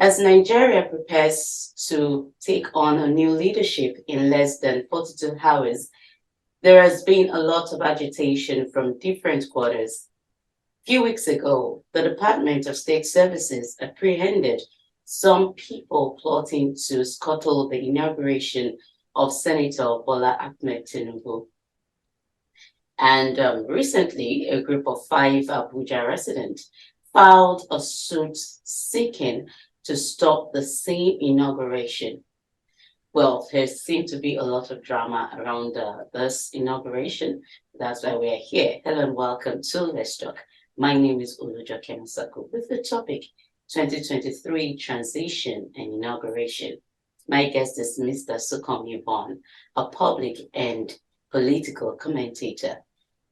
As Nigeria prepares to take on a new leadership in less than 42 hours, there has been a lot of agitation from different quarters. A few weeks ago, the Department of State Services apprehended some people plotting to scuttle the inauguration of Senator Bola Ahmed Tinubu. And recently, a group of 5 Abuja residents filed a suit seeking to stop the same inauguration. Well, there seemed to be a lot of drama around this inauguration. That's why we're here. Hello and welcome to Let's Talk. My name is Olujoke Masako with the topic 2023 Transition and Inauguration. My guest is Mr. Sunkanmi Vaughan, a public and political commentator.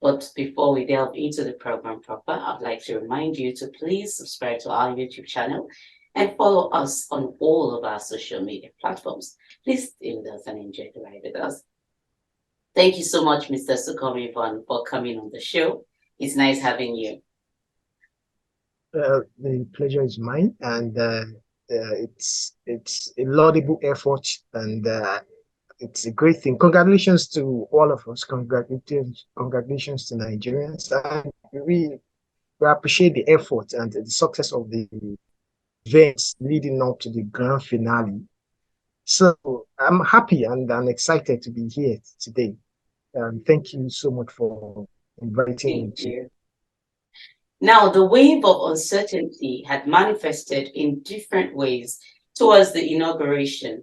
But before we delve into the program proper, I'd like to remind you to please subscribe to our YouTube channel and follow us on all of our social media platforms. Please stay with us and enjoy the ride with us. Thank you so much, Mr. Sunkanmi Vaughan, for coming on the show. It's nice having you. The pleasure is mine, and it's a laudable effort, and it's a great thing. Congratulations to all of us. Congratulations to Nigerians, and we appreciate the effort and the success of the events leading up to the grand finale. So I'm happy and I'm excited to be here today. Thank you so much for inviting me. Now, the wave of uncertainty had manifested in different ways towards the inauguration.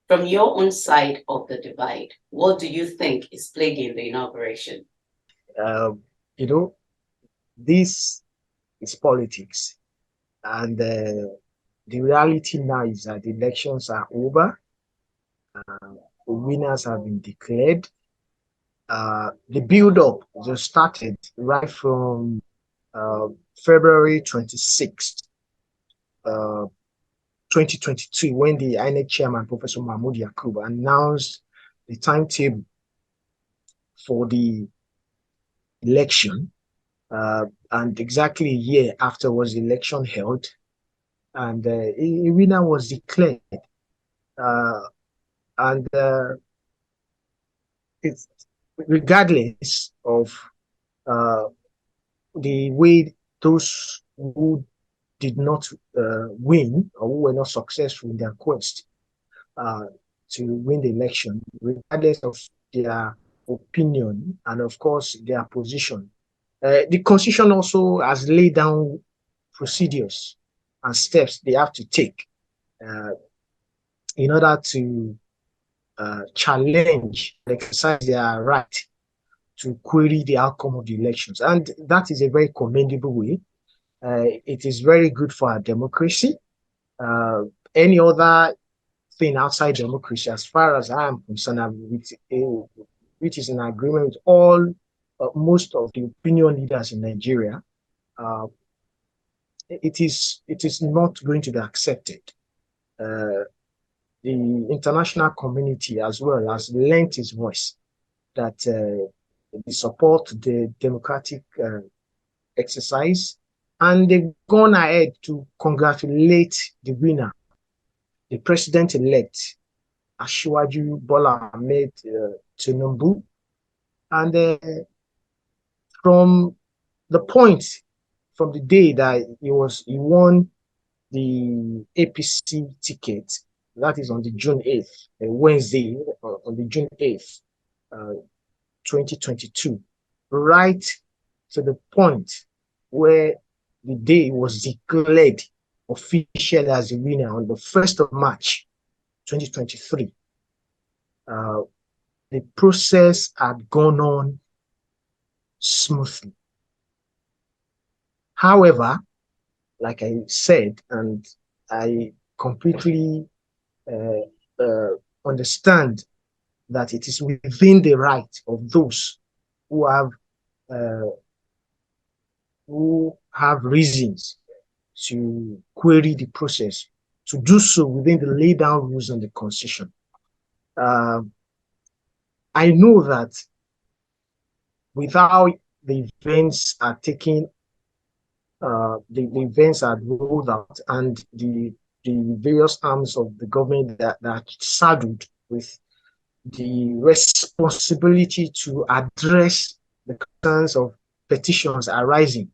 From your own side of the divide, what do you think is plaguing the inauguration? This is politics, and the reality now is that the elections are over. The winners have been declared. The build-up just started right from February 26th, 2022, when the INEC chairman, Professor Mahmoud Yakub, announced the timetable for the election. And exactly a year afterwards, the election held, and a winner was declared. It's regardless of the way those who did not win or who were not successful in their quest to win the election, regardless of their opinion and, of course, their position. The Constitution also has laid down procedures and steps they have to take in order to challenge and exercise their right to query the outcome of the elections. And that is a very commendable way. It is very good for our democracy. Any other thing outside democracy, as far as I am concerned, which is in agreement with all most of the opinion leaders in Nigeria, it is not going to be accepted. The international community as well has lent its voice that they support the democratic exercise, and they've gone ahead to congratulate the winner, the president-elect, Asiwaju Bola Ahmed Tinubu. And from the day that he won the APC ticket, that is on the June 8th, Wednesday, on the June 8th, 2022, right to the point where the day was declared officially as the winner on the 1st of March, 2023. The process had gone on smoothly. However, like I said, and I completely understand that it is within the right of those who have reasons to query the process to do so within the laid down rules in the Constitution. I know that without the events are taken, the events are rolled out and the the various arms of the government that are saddled with the responsibility to address the concerns of petitions arising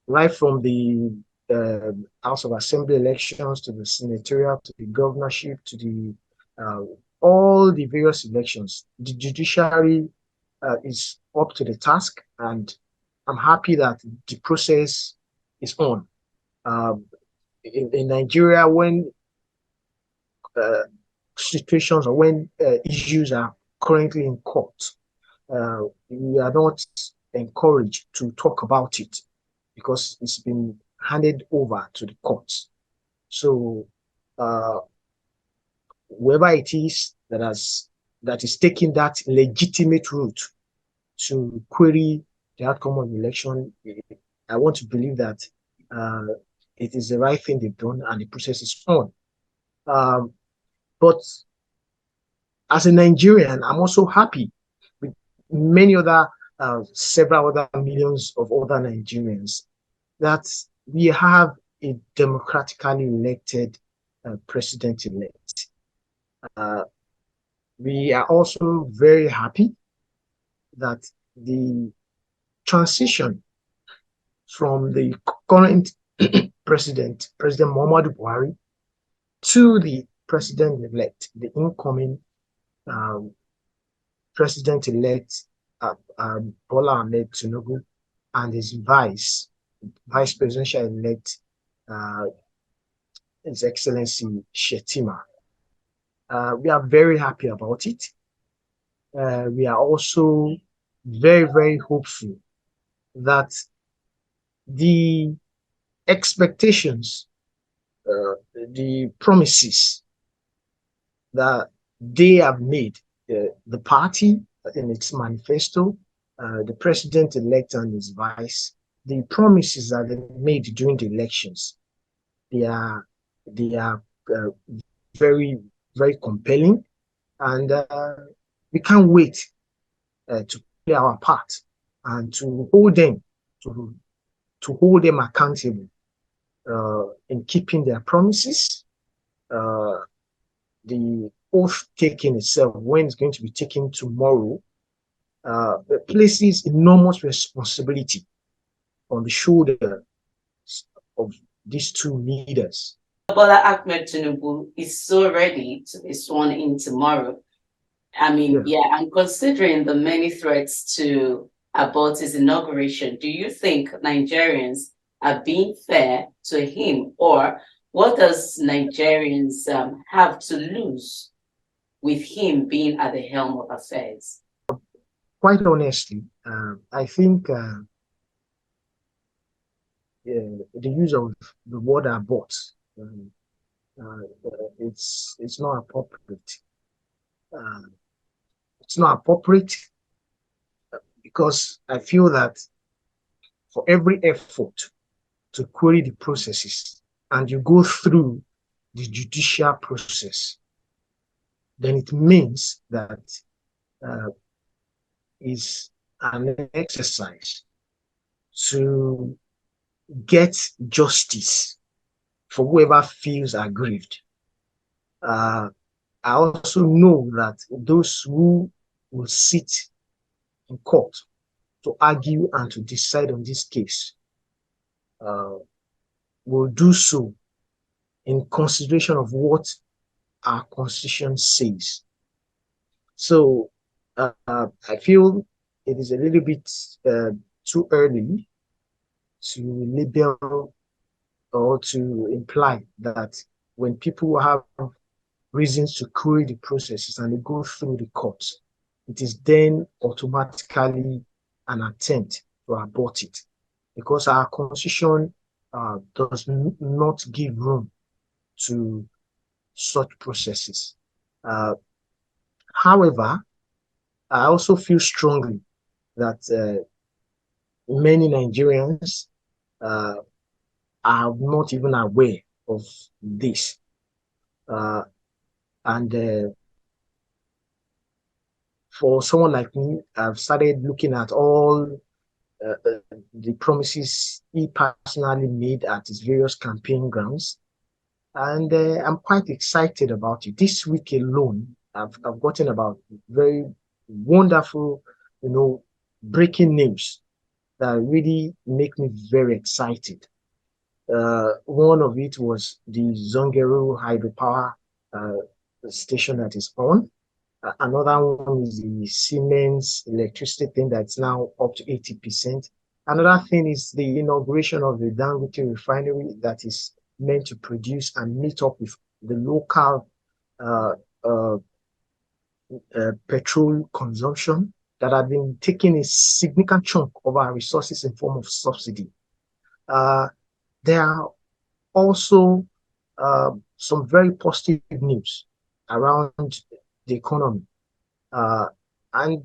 right from the House of Assembly elections to the senatorial to the governorship to the uh, all the various elections. The judiciary is up to the task, and I'm happy that the process is on. Um, in Nigeria, when uh, situations or when issues are currently in court, we are not encouraged to talk about it because it's been handed over to the courts. So uh, whoever it is that is taking that legitimate route to query the outcome of the election, I want to believe that uh, it is the right thing they've done and the process is on. Um, but as a Nigerian, I'm also happy with many other, several other millions of other Nigerians that we have a democratically elected president-elect. Uh, we are also very happy that the transition from the current President Muhammadu Buhari, to the president-elect, the incoming um, president-elect Bola Ahmed Tinubu, and his vice presidential-elect, uh, His Excellency Shetima. We are very happy about it. We are also very, very hopeful that the expectations, the promises that they have made, the party in its manifesto, the president-elect and his vice, the promises that they made during the elections, they are they are very, very compelling, and we can't wait to play our part and to to hold them accountable in keeping their promises. Uh, the oath taking itself, when it's going to be taken tomorrow, places enormous responsibility on the shoulders of these two leaders. Bola Ahmed Tinubu is so ready to be sworn in tomorrow. I mean, yeah, and considering the many threats to abort his inauguration, do you think Nigerians are being fair to him, or what does Nigerians have to lose with him being at the helm of affairs? Quite honestly, I think the use of the word abort, it's not appropriate. Uh, it's not appropriate because I feel that for every effort to query the processes and you go through the judicial process, then it means that uh, is an exercise to get justice for whoever feels aggrieved. I also know that those who will sit in court to argue and to decide on this case uh, will do so in consideration of what our constitution says. So I feel it is a little bit too early to label or to imply that when people have reasons to query the processes and they go through the courts, it is then automatically an attempt to abort it, because our constitution does not give room to such processes. Uh, However, I also feel strongly that many Nigerians uh, are not even aware of this. Uh, and For someone like me, I've started looking at all the promises he personally made at his various campaign grounds. and I'm quite excited about it. This week alone, I've gotten about very wonderful, breaking news that really make me very excited. One of it was the Zongeru hydropower station that is on. Another one is the Siemens electricity thing that's now up to 80%. Another thing is the inauguration of the Dangote refinery that is meant to produce and meet up with the local uh, uh, petrol consumption that have been taking a significant chunk of our resources in form of subsidy. Uh, there are also some very positive news around the economy. Uh, and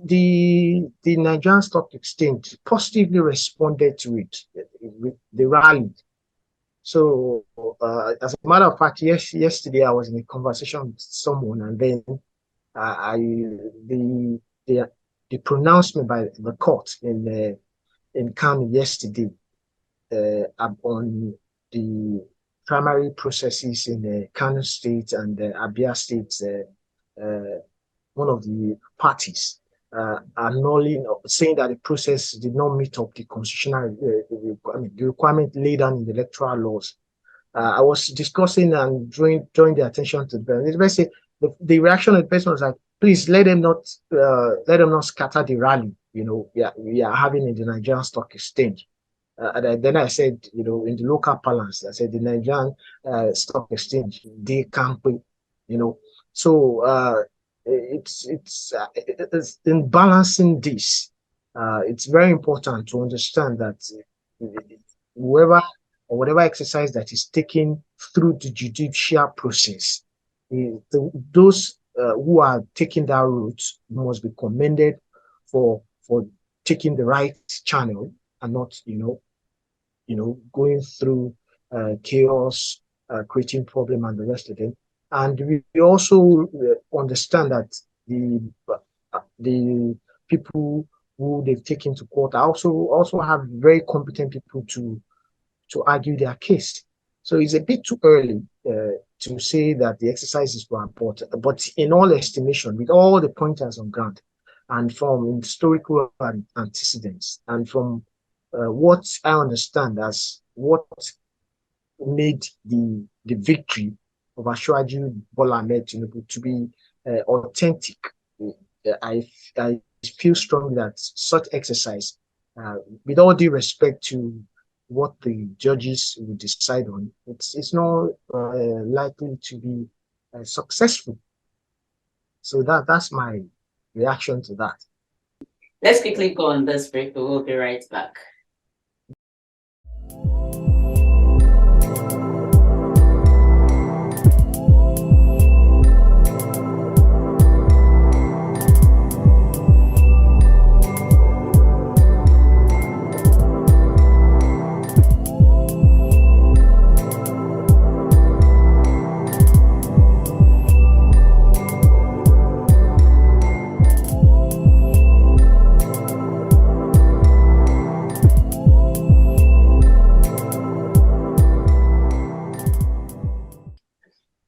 the Nigerian Stock Exchange positively responded to it with the rally. So, as a matter of fact, yesterday I was in a conversation with someone, and then I the the pronouncement by the court in Kano yesterday on the primary processes in Kano State and Abia State, one of the parties annulling, saying that the process did not meet up the constitutional the requirement laid down in the electoral laws. I was discussing and drawing the attention to them. It's basically the reaction of the person was like, please let them not scatter the rally. We are having in the Nigerian Stock Exchange. And then I said, in the local parlance, I said the Nigerian Stock Exchange, they can't pay, you know. So it's in balancing this. It's very important to understand that whoever or whatever exercise that is taken through the judicial process, those who are taking that route must be commended for taking the right channel and not, going through chaos, creating problem and the rest of them. And we also understand that the people who they've taken to court also have very competent people to argue their case. So it's a bit too early to say that the exercises were important, but in all estimation, with all the pointers on ground, and from historical antecedents, and from what I understand as what made the victory of Ashwaju Bola Ahmed Tinubu to be authentic. I feel strongly that such exercise, with all due respect to what the judges will decide on, it's not likely to be successful. So that's my reaction to that. Let's quickly go on this break. We will be right back.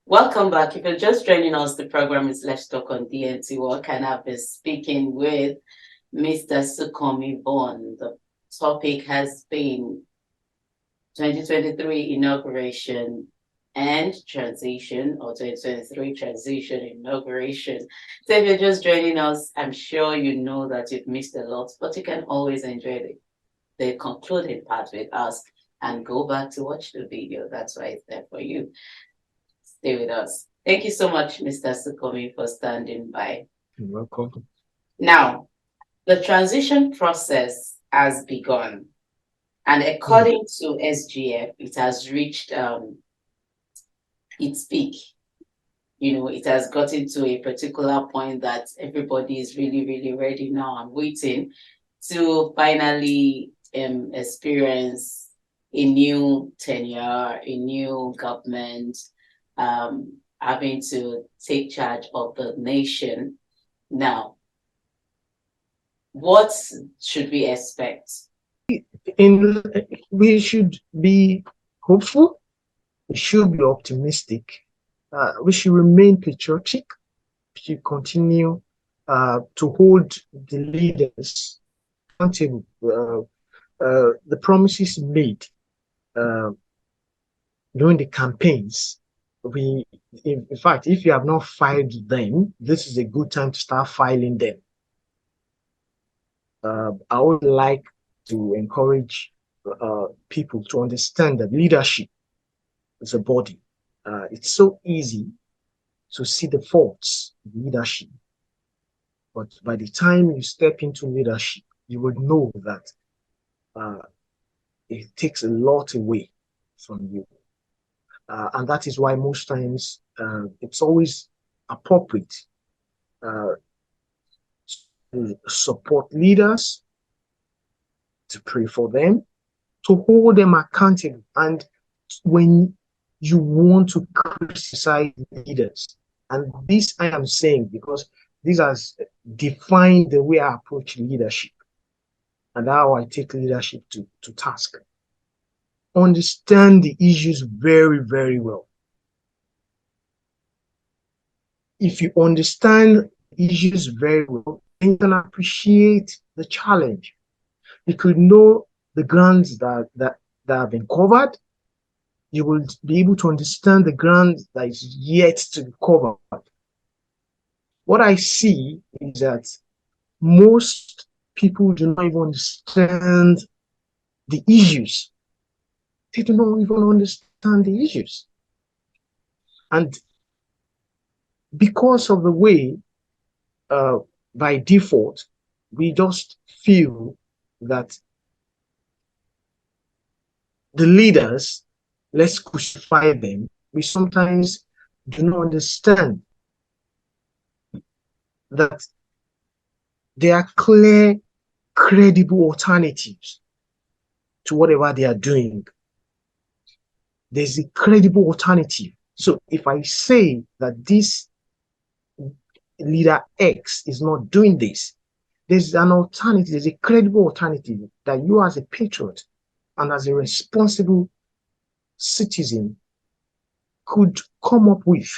Welcome back. If you're just joining us, the program is Let's Talk on DNT Work, and I've been speaking with Mr. Sunkanmi Vaughan. The topic has been 2023 inauguration and transition, or 2023 transition inauguration. So if you're just joining us, I'm sure you know that you've missed a lot, but you can always enjoy the concluding part with us and go back to watch the video. That's why it's there for you. Stay with us. Thank you so much, Mr. Sunkanmi, for standing by. You're welcome. Now, the transition process has begun, and according to SGF, it has reached its peak. It has gotten to a particular point that everybody is really, really ready now and waiting to finally experience a new tenure, a new government, having to take charge of the nation. Now, what should we expect? We should be hopeful. we should be optimistic. We should remain patriotic. We should continue to hold the leaders accountable. The promises made uh, during the campaigns, in fact, if you have not filed them, this is a good time to start filing them. I would like to encourage people to understand that leadership is a body. It's so easy to see the faults in leadership, but by the time you step into leadership, you would know that uh, it takes a lot away from you. And that is why most times it's always appropriate uh, to support leaders, to pray for them, to hold them accountable. And when you want to criticize leaders, and this I am saying because this has defined the way I approach leadership and how I take leadership to task. Understand the issues very, very well. If you understand issues very well, then you can appreciate the challenge. You could know the grounds that have been covered. You will be able to understand the ground that is yet to be covered. What I see is that most people do not even understand the issues. They do not even understand the issues. And because of the way, by default, we just feel that the leaders, let's crucify them. We sometimes do not understand that there are clear, credible alternatives to whatever they are doing. There's a credible alternative. So if I say that this leader X is not doing this, there's an alternative, there's a credible alternative that you as a patriot and as a responsible citizen could come up with.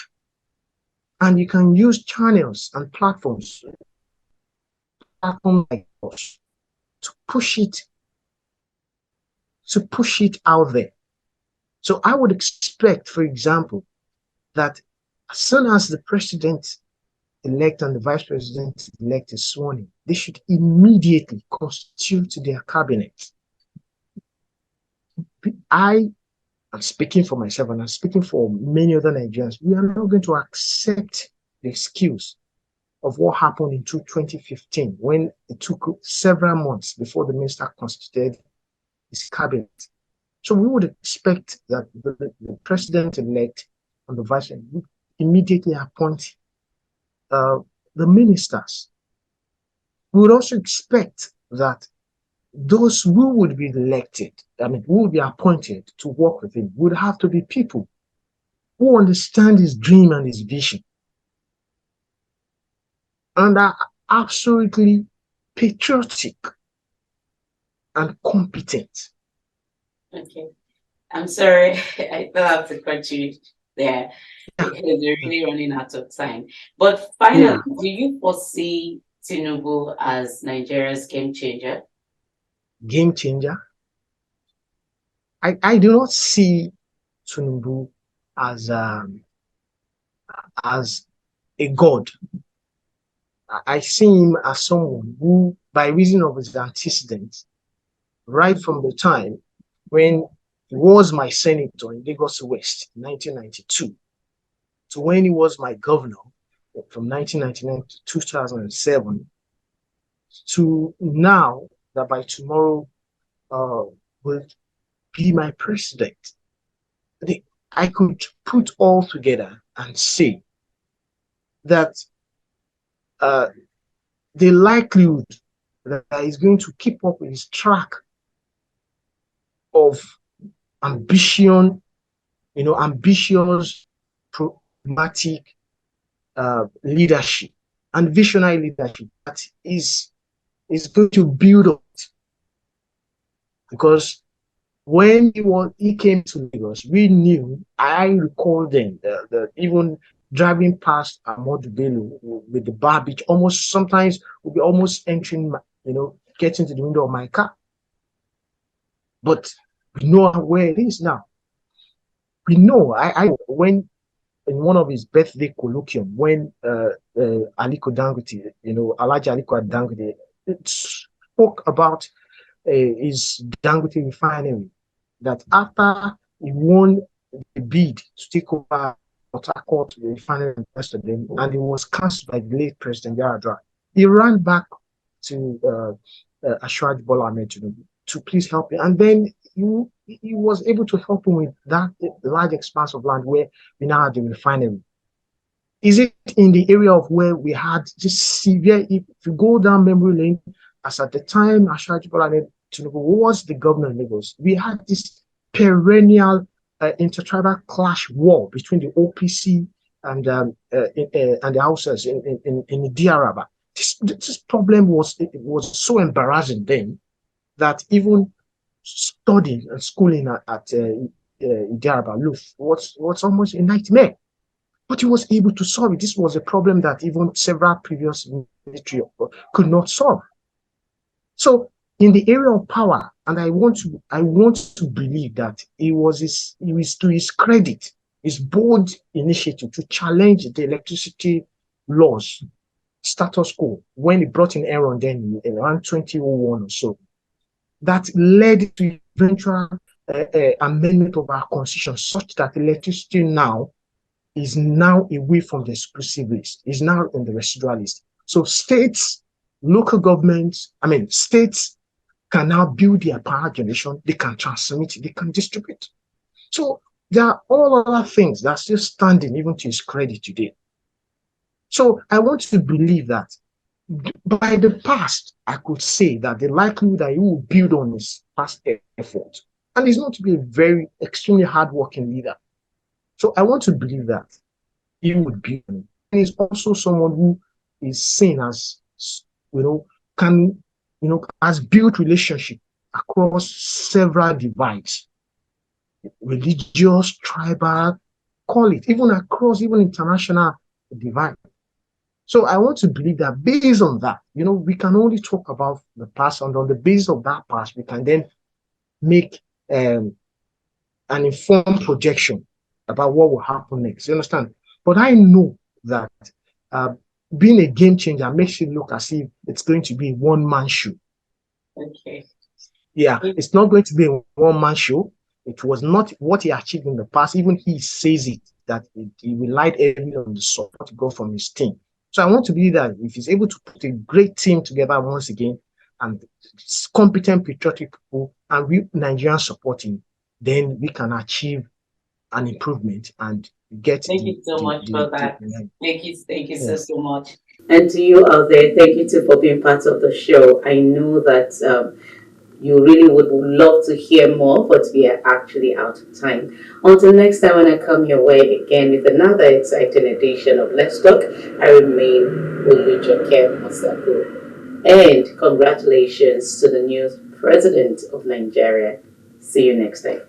And you can use channels and platforms like us to push it out there. So I would expect, for example, that as soon as the president-elect and the vice president-elect is sworn in, they should immediately constitute their cabinet. I am speaking for myself and I'm speaking for many other Nigerians. We are not going to accept the excuse of what happened in 2015 when it took several months before the minister constituted his cabinet. So we would expect that the president-elect and the vice president would immediately appoint the ministers. We would also expect that those who would be elected, who would be appointed to work with him, would have to be people who understand his dream and his vision and are absolutely patriotic and competent. Okay. I'm sorry, I still have to cut you there because we're really running out of time. But finally, do you foresee Tinubu as Nigeria's game changer? Game changer? I do not see Tinubu as a god. I see him as someone who, by reason of his antecedents, right from the time when he was my senator in Lagos West in 1992, to when he was my governor from 1999 to 2007, to now that by tomorrow will be my president. I could put all together and say that the likelihood that he's going to keep up with his track of ambition, ambitious, pragmatic leadership and visionary leadership that is going to build up, because When he came to Lagos, we knew, I recall then, even driving past Ahmed with the bar beach, almost sometimes would be almost entering, getting to the window of my car. But we know where it is now. We know, I when in one of his birthday colloquium, when Aliko Dangote, Alhaji Aliko Dangote, spoke about his Dangote refinery, that after he won the bid to take over Port Harcourt refinery and the rest of them, and it was cancelled by the late President Yaradra, he ran back to Ashwaj Bola Ahmed to please help him. And then he was able to help him with that large expanse of land where we now have the refinery. Is it in the area of where we had this severe, if you go down memory lane, as at the time Ashwaj Bola Ahmed Tinubu was the governor of Lagos, we had this perennial intertribal clash war between the OPC and the houses in Diaraba. This problem was so embarrassing then that even studying and schooling at Diaraba was almost a nightmare. But he was able to solve it. This was a problem that even several previous military could not solve. So in the area of power, and I want to believe that it was to his credit, his bold initiative to challenge the electricity laws status quo when he brought in Aaron then in around 2001 or so, that led to eventual amendment of our constitution such that electricity now is now away from the exclusive list, is now in the residual list. So states, local governments, states can now build their power generation, they can transmit, they can distribute. So there are all other things that are still standing even to his credit today. So I want to believe that by the past, I could say that the likelihood that he will build on his past effort, and he's not to be a very extremely hardworking leader. So I want to believe that he would build on it. And he's also someone who is seen as, has built relationship across several divides, religious, tribal, call it, even across even international divide. So I want to believe that based on that, we can only talk about the past, and on the basis of that past, we can then make an informed projection about what will happen next. You understand? But I know that being a game changer makes it look as if it's going to be a one-man show. Okay. Yeah, it's not going to be a one-man show. It was not what he achieved in the past. Even he says it, that he relied heavily on the support he got from his team. So I want to believe that if he's able to put a great team together once again, and competent, patriotic people, and we Nigerians support him, then we can achieve an improvement and get. Thank you so much for that. Thank you so much. And to you out there, thank you too for being part of the show. I know that you really would love to hear more, but we are actually out of time. Until next time, when I come your way again with another exciting edition of Let's Talk, I remain Olujoke Masako. And congratulations to the new president of Nigeria. See you next time.